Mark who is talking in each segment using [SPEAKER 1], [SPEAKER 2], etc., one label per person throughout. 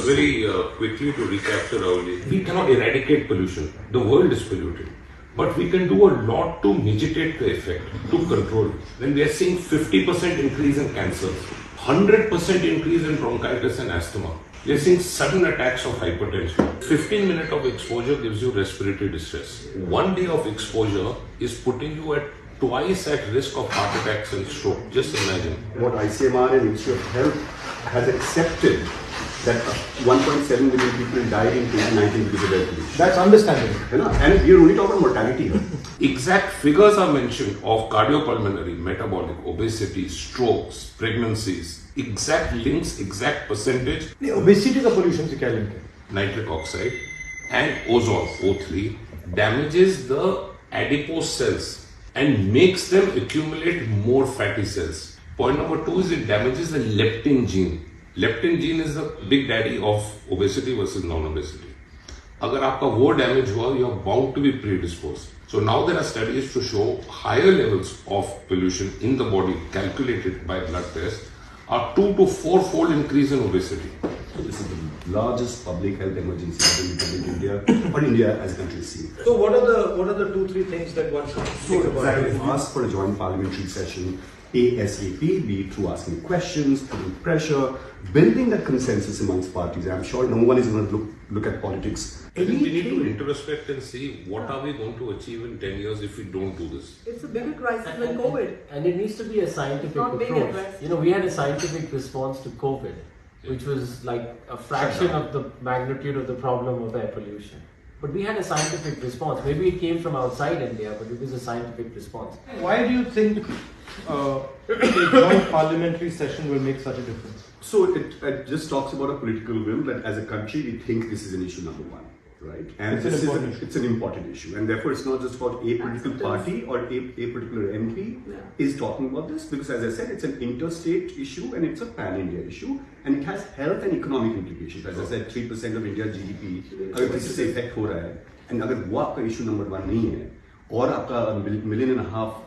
[SPEAKER 1] very quickly to recapture our lead. We cannot eradicate pollution. The world is polluted. But we can do a lot to mitigate the effect, to control it. When we are seeing 50% increase in cancers, 100% increase in bronchitis and asthma, we are seeing sudden attacks of hypertension. 15 minutes of exposure gives you respiratory distress. 1 day of exposure is putting you at twice at risk of heart attacks and stroke. Just imagine.
[SPEAKER 2] What ICMR and Ministry of Health has accepted that 1.7 million people died in 2019 because of air pollution.
[SPEAKER 3] That's understandable.
[SPEAKER 2] And we are only talking about mortality here.
[SPEAKER 1] Exact figures are mentioned of cardiopulmonary, metabolic, obesity, strokes, pregnancies, exact links, exact percentage.
[SPEAKER 3] Obesity का pollution से क्या link है?
[SPEAKER 1] Nitric oxide and ozone, O3, damages the adipose cells and makes them accumulate more fatty cells. Point number 2 is it damages the leptin gene. Leptin gene is the big daddy of obesity versus non-obesity. अगर आपका वो damage हुआ, you are bound to be predisposed. So now there are studies to show higher levels of pollution in the body calculated by blood test are 2 to 4-fold increase in obesity.
[SPEAKER 2] So this is the largest public health emergency that in India or India as a country is seeing.
[SPEAKER 3] So what are the 2-3 things that one should think about?
[SPEAKER 2] Exactly. Ask for a joint parliamentary session ASAP, be it through asking questions, putting pressure, building that consensus amongst parties. I'm sure no one is going to look at politics.
[SPEAKER 1] I think we need to introspect and see what are we going to achieve in 10 years if we don't do this.
[SPEAKER 4] It's a bigger crisis than COVID.
[SPEAKER 5] And it needs to be a scientific approach. You know, we had a scientific response to COVID, which was like a fraction of the magnitude of the problem of air pollution. But we had a scientific response. Maybe it came from outside India, but it was a scientific response.
[SPEAKER 3] Why do you think a joint parliamentary session will make such a difference?
[SPEAKER 2] So it just talks about a political will that as a country we think this is an issue number one, right? And it's an important issue, and therefore it's not just about a political party or a particular MP is talking about this, because as I said, it's an interstate issue and it's a pan-India issue, and it has health and economic implications. As I said, 3% of India's GDP अगर किसी से effect हो रहा है, and अगर वो आपका issue number 1 नहीं है और आपका 1.5 million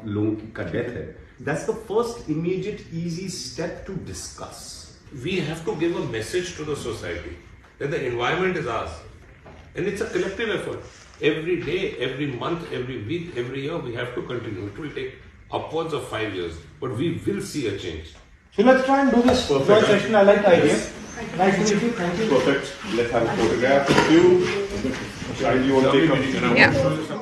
[SPEAKER 2] लोगों का death है, that's the first immediate easy step to discuss.
[SPEAKER 1] We have to give a message to the society that the environment is ours. And it's a collective effort. Every day, every month, every week, every year, we have to continue. It will take upwards of 5 years, but we will see a change.
[SPEAKER 3] So let's try and do this joint session. I like the idea. Nice to meet you. Thank you.
[SPEAKER 6] Perfect. Let's have a photograph with you. Shine, you want to take a